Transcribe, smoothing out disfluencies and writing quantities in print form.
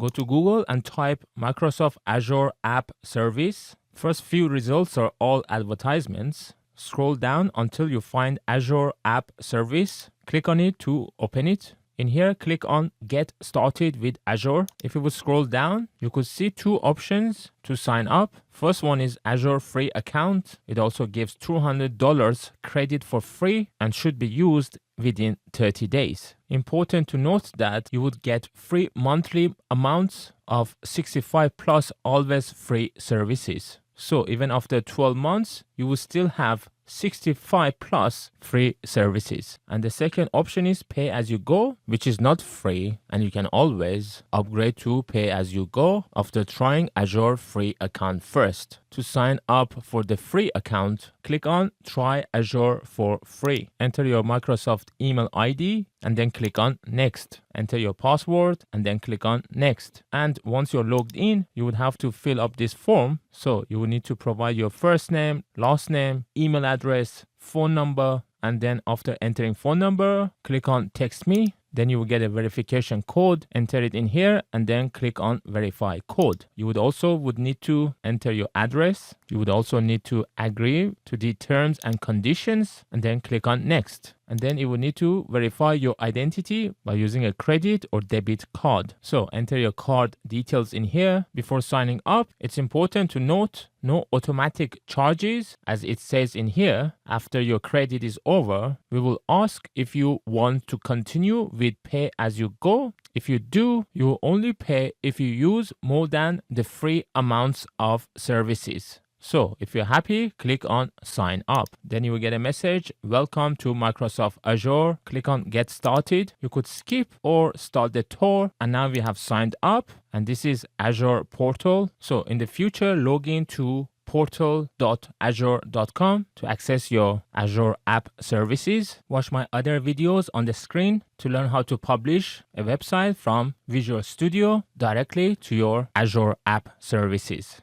Go to Google and type Microsoft Azure App Service. First few results are all advertisements. Scroll down until you find Azure App Service. Click on it to open it. In here, click on Get Started with Azure. If you would scroll down, you could see two options to sign up. First one is Azure Free Account. It also gives $200 credit for free and should be used within 30 days. Important to note that you would get free monthly amounts of 65 plus always free services. So even after 12 months, you will still have 65 plus free services. And the second option is pay as you go, which is not free, and you can always upgrade to pay as you go after trying Azure Free Account first. To sign up for the free account, click on Try Azure for free. Enter your Microsoft email ID and then click on Next. Enter your password and then click on Next. And once you're logged in, you would have to fill up this form. So you will need to provide your first name, last name, email address, phone number, and then after entering phone number, click on Text Me. Then you will get a verification code, enter it in here, and then click on Verify Code. You would need to enter your address. You would also need to agree to the terms and conditions, and then click on Next. And then you will need to verify your identity by using a credit or debit card. So enter your card details in here. Before signing up, it's important to note no automatic charges. As it says in here, after your credit is over, we will ask if you want to continue with pay as you go. If you do, you will only pay if you use more than the free amounts of services. So if you're happy, click on sign up. Then you will get a message, welcome to Microsoft Azure. Click on get started. You could skip or start the tour. And now we have signed up and this is Azure portal. So in the future, log in to portal.azure.com to access your Azure App Services. Watch my other videos on the screen to learn how to publish a website from Visual Studio directly to your Azure App Services.